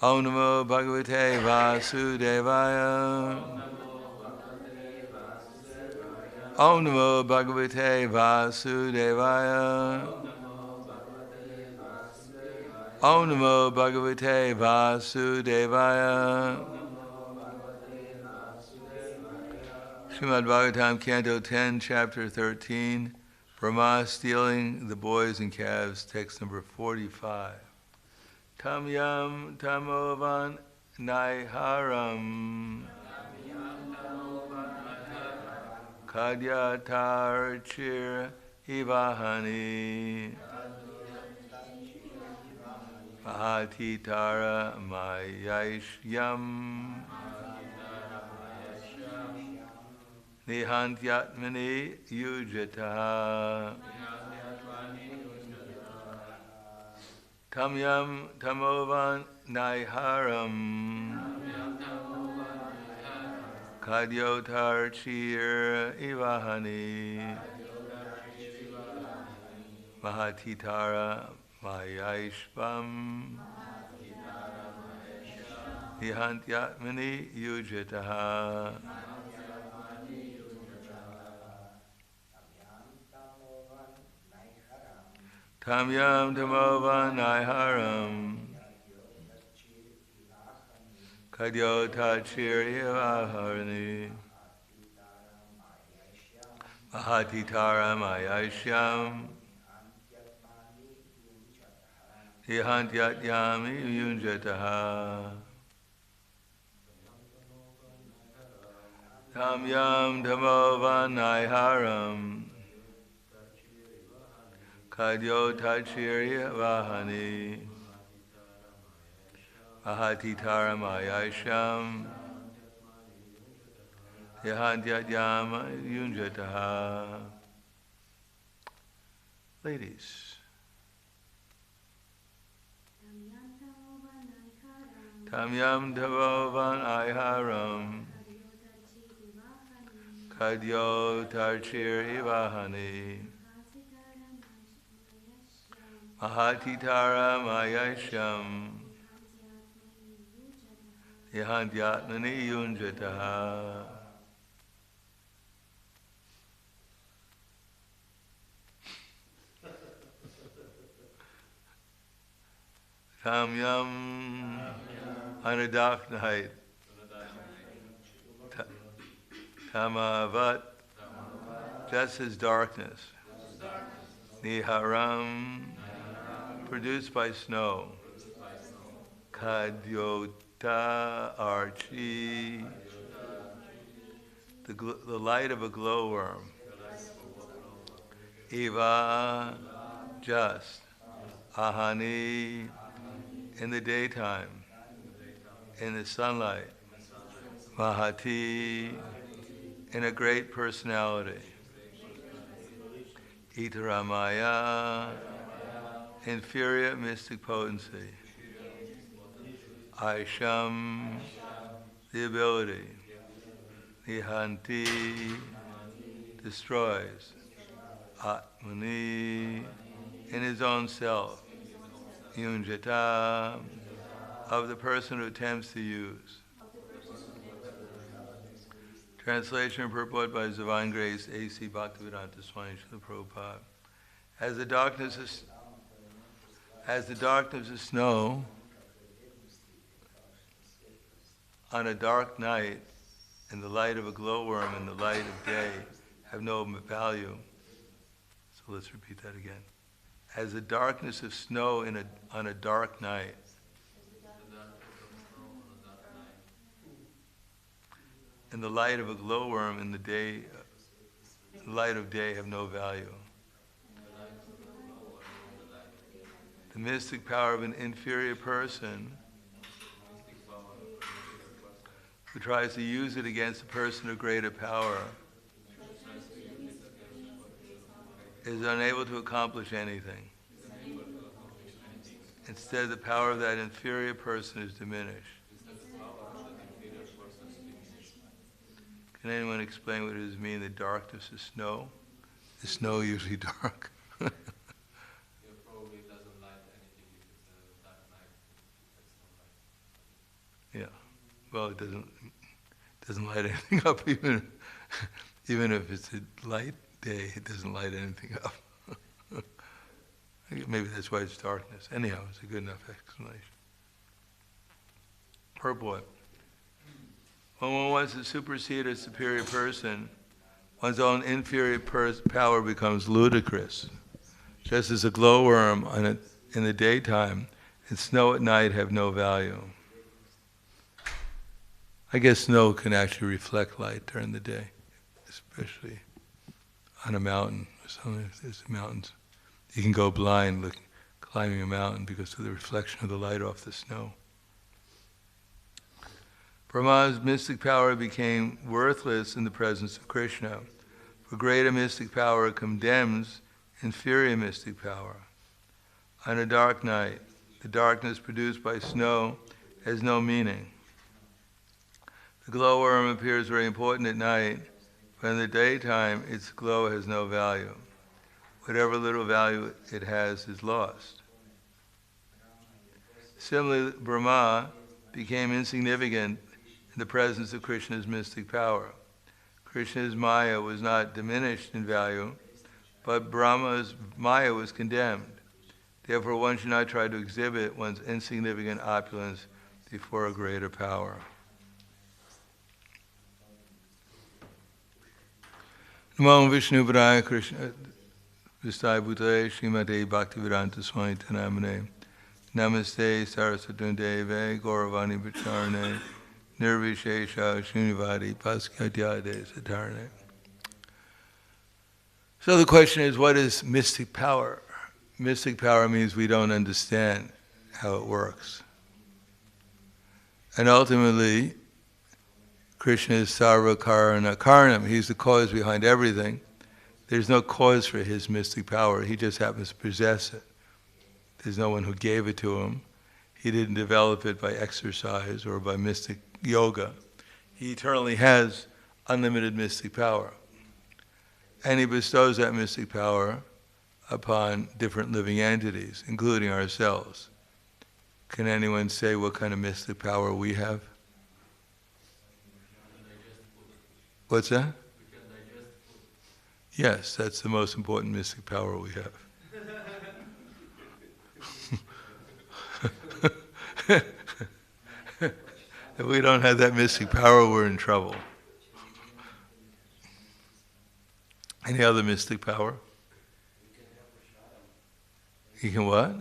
Om Namo Bhagavate Vasudevaya. Om Namo Bhagavate Vasudevaya. Om Namo Bhagavate Vasudevaya. Srimad-Bhagavatam, Canto 10, Chapter 13, Brahma stealing the boys and calves, text number 45. Tam yam tamovan naiharam kadyatar chir ivahani Mahatitara mayayishyam Nihantyatmani yujata Tamyam tamovan naiharam Kadyotar chir ivahani Mahatitara mayayishvam Nihantyatmani yujata Tamyam tamovan naiharam Kadyota chiryavarni Mahatitara mayayishyam Nihantyatmani yujataha Tamyam tamovan naiharam Kadyotachirya vahani Mahatitara mayayisham Yahantyatmani yujataha. Ladies. Tamyam tamovan naiharam Kadyotachirya vahani Mahatitara mayayisham Yahantyatmani yunjataha. Tamyam on a dark night. Tamavat, just as darkness. Niharam, produced by snow. Kadyota archi, the light of a glowworm. Eva, just. Ahani, in the daytime, in the sunlight. Mahati, in a great personality. Itaramaya, inferior mystic potency. Aisham, the ability. Nihanti, destroys. Atmani, in his own self. Yunjata, of the person who attempts to use. Translation and purport by His Divine Grace, A.C. Bhakti-Vedanta Swami Srila Prabhupada. As the darkness of snow on a dark night, and the light of a glowworm and the light of day have no value. So let's repeat that again. As the darkness of snow on a dark night, and the light of a glowworm in the light of day have no value. The mystic power of an inferior person who tries to use it against a person of greater power is unable to accomplish anything. Instead, the power of that inferior person is diminished. Can anyone explain what it does mean, the darkness of snow? Is snow usually dark? It probably doesn't light anything if it's a dark night. It's not light. well, it doesn't light anything up, even if it's a light day, it doesn't light anything up. Maybe that's why it's darkness. Anyhow, it's a good enough explanation. Purport. When one wants to supersede a superior person, one's own inferior power becomes ludicrous. Just as a glowworm in the daytime and snow at night have no value. I guess snow can actually reflect light during the day, especially on a mountain or something. If there's mountains, you can go blind climbing a mountain because of the reflection of the light off the snow. Brahma's mystic power became worthless in the presence of Krishna, for greater mystic power condemns inferior mystic power. On a dark night, the darkness produced by snow has no meaning. The glowworm appears very important at night, but in the daytime its glow has no value. Whatever little value it has is lost. Similarly, Brahma became insignificant in the presence of Krishna's mystic power. Krishna's Maya was not diminished in value, but Brahma's Maya was condemned. Therefore, one should not try to exhibit one's insignificant opulence before a greater power. Namo Vishnu Padaya Krishna Vistai Bhutale Srimate Bhakti-Vedanta Swami Tanamane Namaste Saraswati Deve Gauravani Vacharane Nirvishesha Shrunivadi Paskadyade Satarane. So the question is, what is mystic power? Mystic power means we don't understand how it works. And ultimately, Krishna is sarva karana karanam. He's the cause behind everything. There's no cause for his mystic power. He just happens to possess it. There's no one who gave it to him. He didn't develop it by exercise or by mystic yoga. He eternally has unlimited mystic power. And he bestows that mystic power upon different living entities, including ourselves. Can anyone say what kind of mystic power we have? What's that? Yes, that's the most important mystic power we have. If we don't have that mystic power, we're in trouble. Any other mystic power? You can what?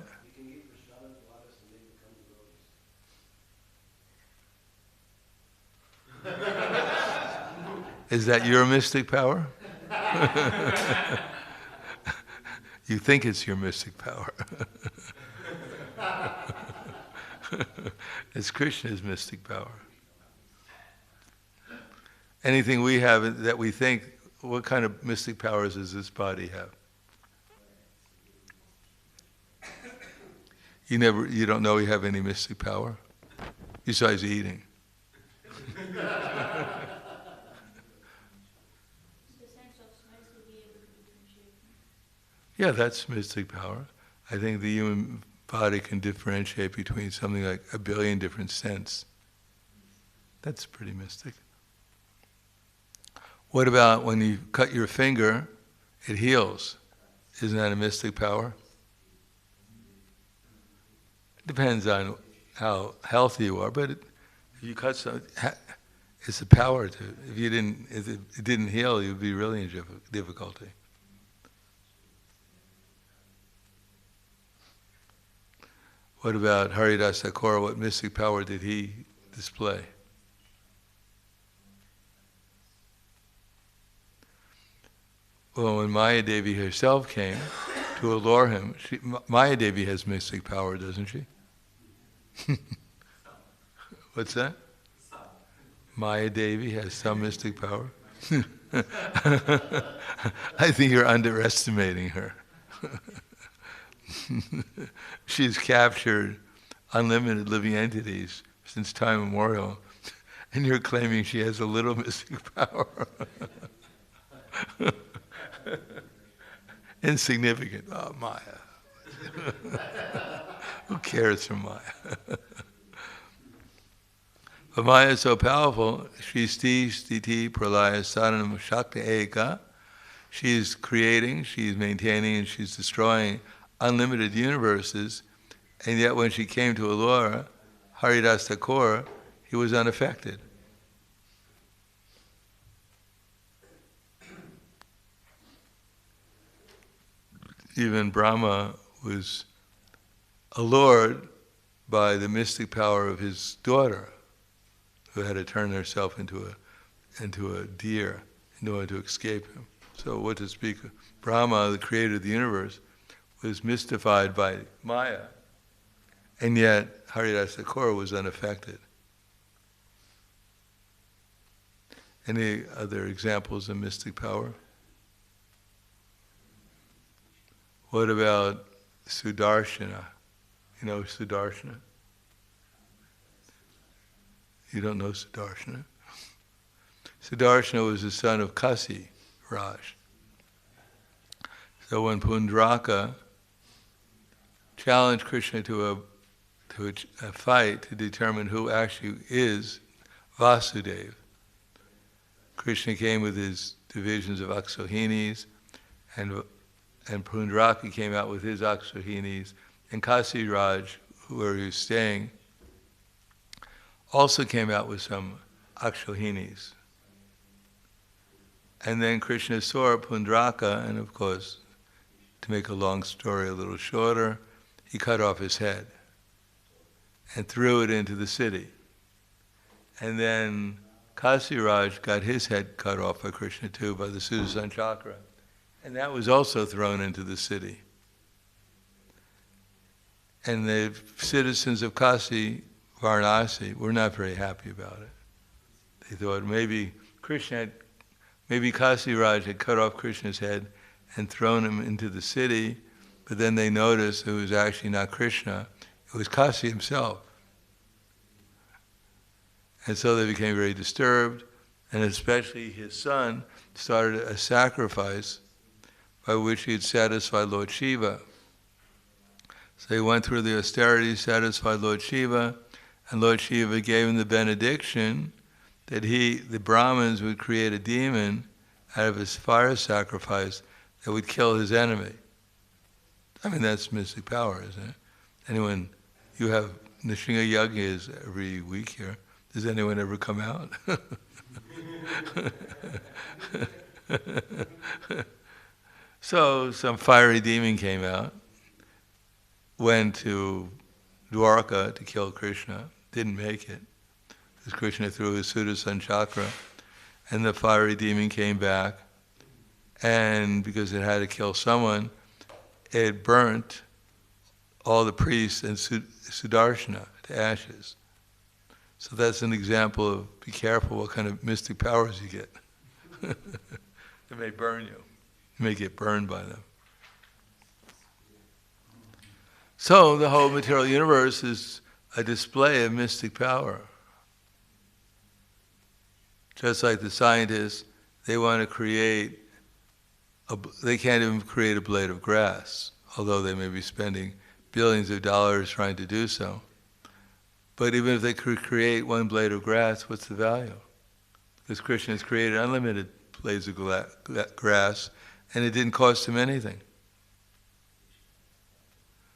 Is that your mystic power? You think it's your mystic power. It's Krishna's mystic power. Anything we have that we think, what kind of mystic powers does this body have? You don't know you have any mystic power? Besides eating. Yeah, that's mystic power. I think the human body can differentiate between something like 1 billion different scents. That's pretty mystic. What about when you cut your finger, it heals? Isn't that a mystic power? It depends on how healthy you are, but if you cut something, it's a power to. If it didn't heal, you'd be really in difficulty. What about Haridas Thakur? What mystic power did he display? Well, when Maya Devi herself came to allure him, Maya Devi has mystic power, doesn't she? What's that? Maya Devi has some mystic power? I think you're underestimating her. She's captured unlimited living entities since time immemorial, and you're claiming she has a little mystic power. Insignificant. Oh, Maya. Who cares for Maya? But Maya is so powerful, Shristi Stiti Pralaya Saranam Shakti Eka. She's creating, she's maintaining, and she's destroying unlimited universes. And yet when she came to Allura, Haridas Thakur, he was unaffected. Even Brahma was allured by the mystic power of his daughter, who had to turn herself into a deer in order to escape him. So what to speak of? Brahma, the creator of the universe, was mystified by Maya, and yet Haridas Thakur was unaffected. Any other examples of mystic power? What about Sudarshana? You know Sudarshana? You don't know Sudarshana? Sudarshana was the son of Kasi Raj. So when Pundraka challenged Krishna to a fight to determine who actually is Vasudeva, Krishna came with his divisions of Aksohinis, and Pundraka came out with his Aksohinis, and Kasi Raj, where he was staying, also came out with some Akshohinis. And then Krishna saw Pundraka, and of course, to make a long story a little shorter, he cut off his head and threw it into the city. And then Kasiraj got his head cut off by Krishna too, by the Sudarsana Chakra. And that was also thrown into the city. And the citizens of Kasi, Varanasi, were not very happy about it. They thought maybe Kasiraj had cut off Krishna's head and thrown him into the city, but then they noticed it was actually not Krishna, it was Kasi himself. And so they became very disturbed, and especially his son started a sacrifice by which he had satisfied Lord Shiva. So he went through the austerities, satisfied Lord Shiva, and Lord Shiva gave him the benediction that the Brahmins would create a demon out of his fire sacrifice that would kill his enemy. I mean, that's mystic power, isn't it? Anyone, you have Nishinga Yajnas every week here. Does anyone ever come out? So some fiery demon came out, went to Dwarka to kill Krishna, didn't make it, because Krishna threw his Sudarsana Chakra, and the fiery demon came back, and because it had to kill someone, it burnt all the priests and Sudarshana to ashes. So that's an example of be careful what kind of mystic powers you get. They may burn you. You may get burned by them. So the whole material universe is a display of mystic power. Just like the scientists, they want to create, they can't even create a blade of grass, although they may be spending billions of dollars trying to do so. But even if they could create one blade of grass, what's the value? Because Krishna has created unlimited blades of grass, and it didn't cost him anything.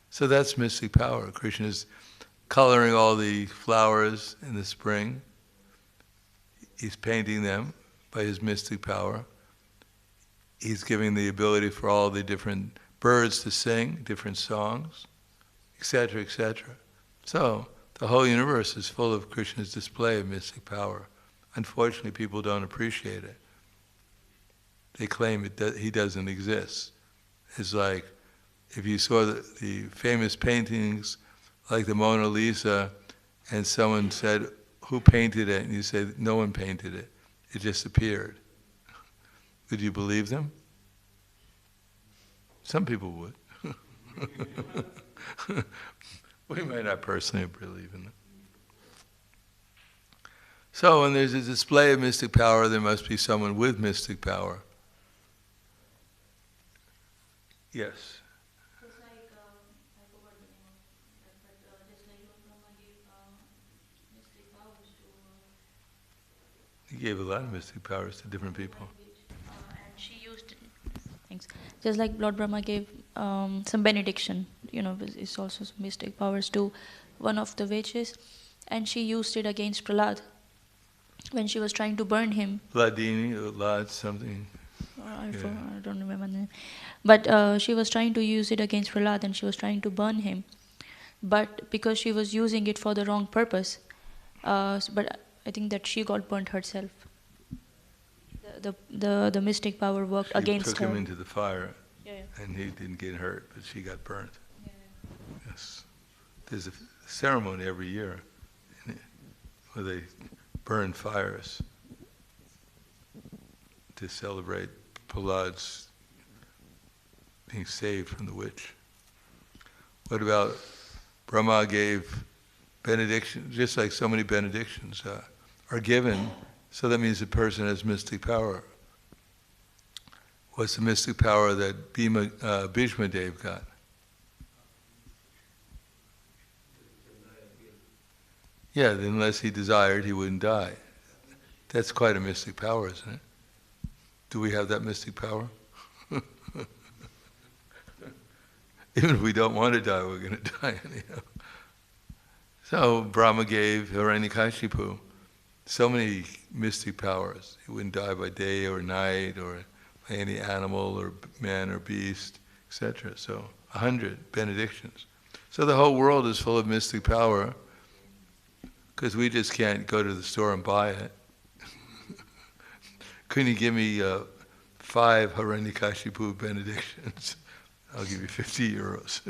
So that's mystic power. Krishna is coloring all the flowers in the spring. He's painting them by his mystic power. He's giving the ability for all the different birds to sing different songs, etc., etc. So the whole universe is full of Krishna's display of mystic power. Unfortunately, people don't appreciate it. They claim he doesn't exist. It's like if you saw the famous paintings like the Mona Lisa and someone said, "Who painted it?" and you say, "No one painted it. It just appeared." Would you believe them? Some people would. We might not personally believe in them. So when there's a display of mystic power, there must be someone with mystic power. Yes? Just like, I forgot the name of that, but just like Lord Brahma gave mystic powers to He gave a lot of mystic powers to different people. And she used things. Just like Lord Brahma gave some benediction, it's also some mystic powers to one of the witches, and she used it against Prahlad when she was trying to burn him. Vladini or Lad something. I don't remember the name. But she was trying to use it against Prahlad and she was trying to burn him. But because she was using it for the wrong purpose, but I think that she got burnt herself. The mystic power worked against her. She took him into the fire, and he didn't get hurt, but she got burnt. Yeah. Yes. There's a ceremony every year where they burn fires to celebrate Prahlad's being saved from the witch. What about Brahma gave benediction, just like so many benedictions are given, so that means the person has mystic power. What's the mystic power that Bhishma Dev got? Yeah, unless he desired, he wouldn't die. That's quite a mystic power, isn't it? Do we have that mystic power? Even if we don't want to die, we're going to die anyhow. So Brahma gave Hiranyakashipu so many mystic powers. He wouldn't die by day or night or by any animal or man or beast, etc. So 100 benedictions. So the whole world is full of mystic power because we just can't go to the store and buy it. Couldn't you give me 5 Hiranyakashipu benedictions? I'll give you 50 euros.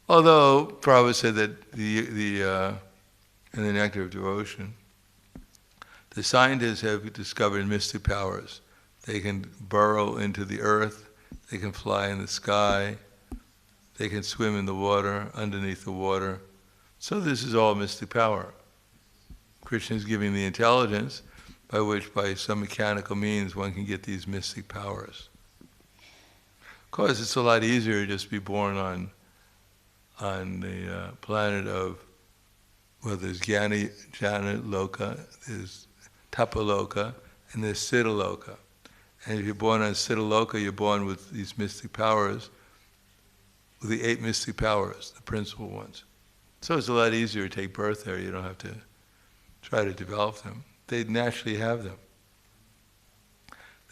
Although Prabhupada said that in the Nectar of Devotion, the scientists have discovered mystic powers. They can burrow into the earth, they can fly in the sky, they can swim in the water, underneath the water. So this is all mystic power. Krishna is giving the intelligence by which, by some mechanical means, one can get these mystic powers. Of course, it's a lot easier to just be born on the planet of, well, there's Jnana Loka, there's Tapaloka, and there's Siddhaloka. And if you're born on Siddhaloka, you're born with these mystic powers, with the 8 mystic powers, the principal ones. So it's a lot easier to take birth there. You don't have to try to develop them. They naturally have them.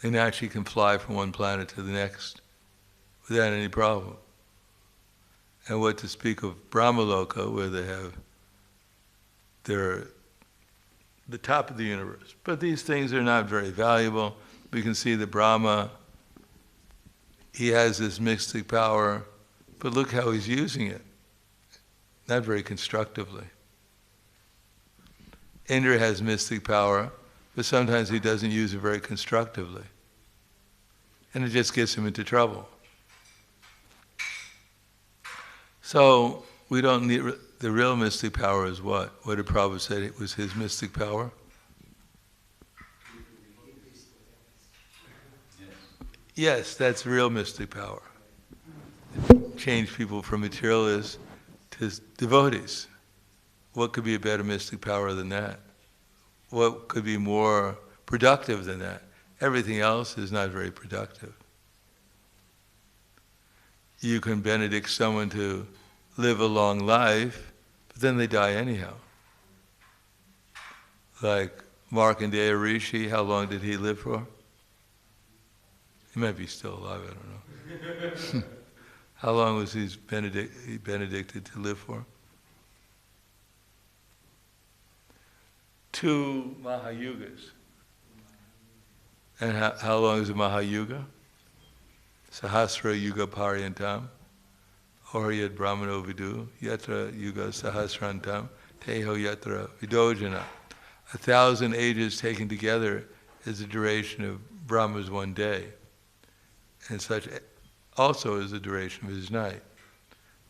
They naturally can fly from one planet to the next without any problem. And what to speak of Brahmaloka, where they're the top of the universe. But these things are not very valuable. We can see that Brahma, he has this mystic power, but look how he's using it. Not very constructively. Indra has mystic power, but sometimes he doesn't use it very constructively. And it just gets him into trouble. So, we don't need, the real mystic power is what? What did Prabhupada say it was his mystic power? Yes, that's real mystic power. Change people from materialists to devotees. What could be a better mystic power than that? What could be more productive than that? Everything else is not very productive. You can benedict someone to live a long life, but then they die anyhow. Like Markandeya Rishi, how long did he live for? He might be still alive, I don't know. How long was he benedicted to live for? 2 Mahayugas. And how long is a Mahayuga? Sahasra Yuga Paryantam, Oryad Brahmano Vidu, Yatra Yuga Sahasrantam, Teho Yatra Vidojana. 1,000 ages taken together is the duration of Brahma's one day. And such also is the duration of his night.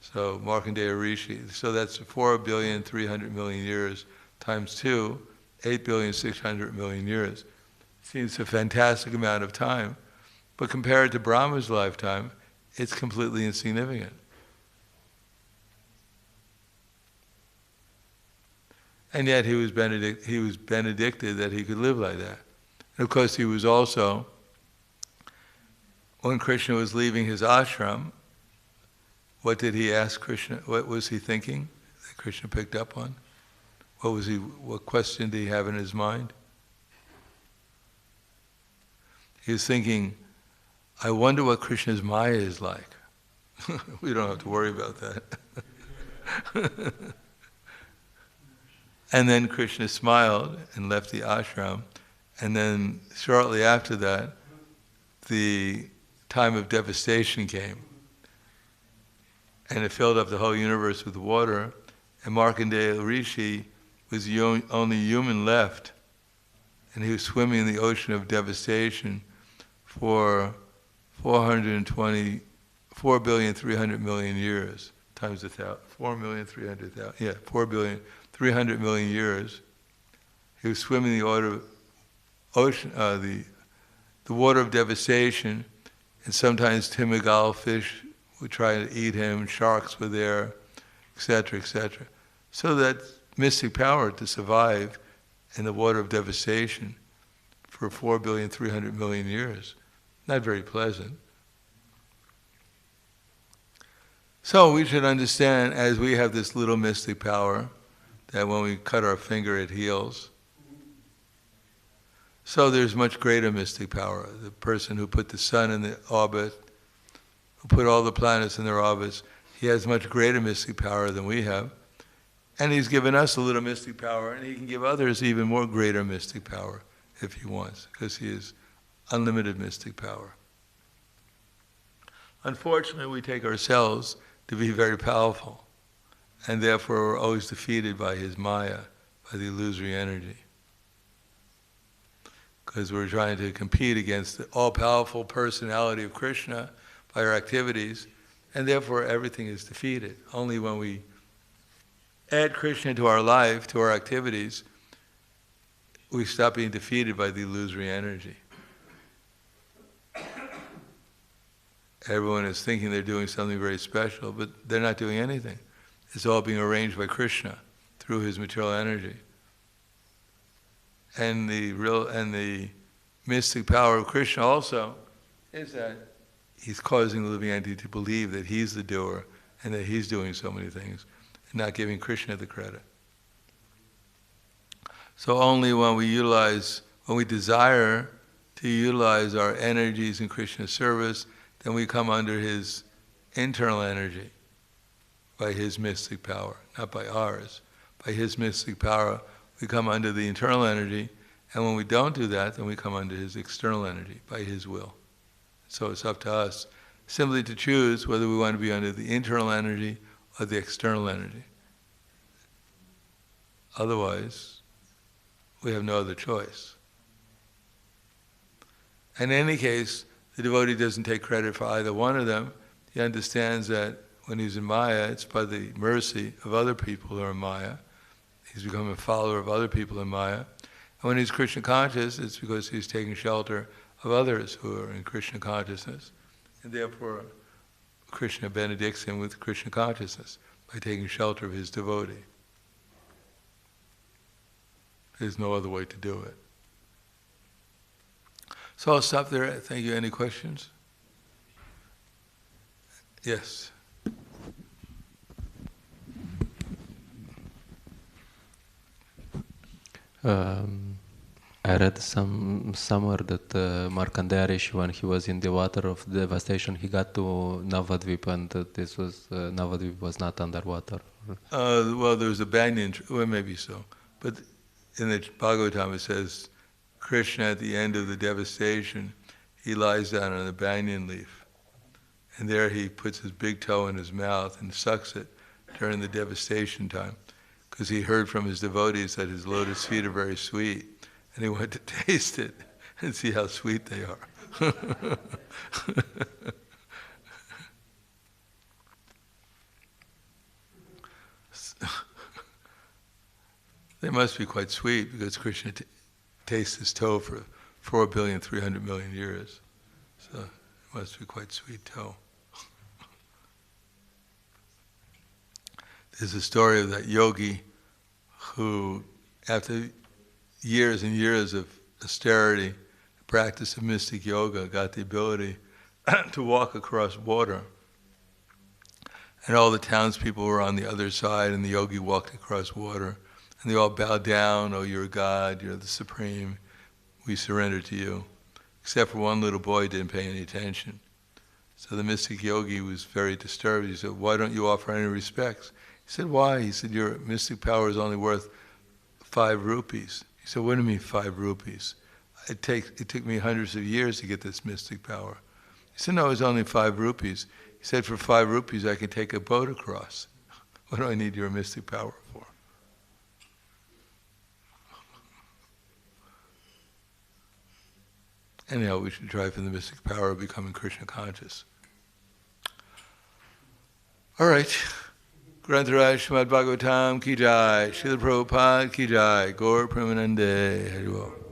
So Markandeya Rishi, so that's 4,300,000,000 years times 2, 8,600,000,000 years. Seems a fantastic amount of time, but compared to Brahma's lifetime, it's completely insignificant. And yet he was benedicted that he could live like that. And of course he was also, when Krishna was leaving his ashram, what did he ask Krishna? What was he thinking that Krishna picked up on? What question did he have in his mind? He was thinking, I wonder what Krishna's Maya is like. We don't have to worry about that. And then Krishna smiled and left the ashram. And then shortly after that, the time of devastation came. And it filled up the whole universe with water. And Markandeya Rishi was the only human left. And he was swimming in the ocean of devastation for 4,300,000,000 years, times 1,000, 4,300,000, 4,300,000,000 years. He was swimming in the water of devastation, and sometimes timigal fish would try to eat him, sharks were there, etc., etc. So that mystic power to survive in the water of devastation for 4,300,000,000 years. Not very pleasant. So we should understand, as we have this little mystic power, that when we cut our finger it heals. So there's much greater mystic power. The person who put the sun in the orbit, who put all the planets in their orbits, he has much greater mystic power than we have. And he's given us a little mystic power, and he can give others even more greater mystic power if he wants, because he is unlimited mystic power. Unfortunately, we take ourselves to be very powerful, and therefore we're always defeated by his Maya, by the illusory energy. Because we're trying to compete against the all-powerful personality of Krishna by our activities, and therefore everything is defeated. Only when we add Krishna to our life, to our activities, we stop being defeated by the illusory energy. Everyone is thinking they're doing something very special, but they're not doing anything. It's all being arranged by Krishna through his material energy. And the mystic power of Krishna also is that he's causing the living entity to believe that he's the doer and that he's doing so many things, and not giving Krishna the credit. So only when we desire to utilize our energies in Krishna's service, then we come under his internal energy, by his mystic power, not by ours. By his mystic power, we come under the internal energy, and when we don't do that, then we come under his external energy, by his will. So it's up to us simply to choose whether we want to be under the internal energy or the external energy. Otherwise, we have no other choice. In any case, the devotee doesn't take credit for either one of them. He understands that when he's in Maya, it's by the mercy of other people who are in Maya. He's become a follower of other people in Maya. And when he's Krishna conscious, it's because he's taking shelter of others who are in Krishna consciousness. And therefore, Krishna benedicts him with Krishna consciousness by taking shelter of his devotee. There's no other way to do it. So I'll stop there. Thank you. Any questions? Yes. I read somewhere that Markandeya Rishi, when he was in the water of devastation, he got to Navadvip, and this was Navadvip was not underwater. Well, there was a banyan tree. Well, maybe so. But in the Bhagavatam it says, Krishna at the end of the devastation, he lies down on a banyan leaf. And there he puts his big toe in his mouth and sucks it during the devastation time. Because he heard from his devotees that his lotus feet are very sweet. And he wanted to taste it and see how sweet they are. They must be quite sweet because Krishna tastes his toe for 4,300,000,000 years. So it must be quite sweet toe. There's a story of that yogi who, after years and years of austerity, practice of mystic yoga, got the ability to walk across water. And all the townspeople were on the other side, and the yogi walked across water. And they all bowed down, "Oh, you're God, you're the supreme, we surrender to you." Except for one little boy didn't pay any attention. So the mystic yogi was very disturbed. He said, "Why don't you offer any respects?" He said, "Why?" He said, "Your mystic power is only worth 5 rupees. He said, "What do you mean 5 rupees? It took me hundreds of years to get this mystic power." He said, "No, it's only 5 rupees. He said, "For 5 rupees I can take a boat across. What do I need your mystic power for?" Anyhow, we should try for the mystic power of becoming Krishna conscious. All right. Grantaraj srimad-bhagavatam ki jai, Srila Prabhupada ki jai, Gaur Premanande, Hari Bol.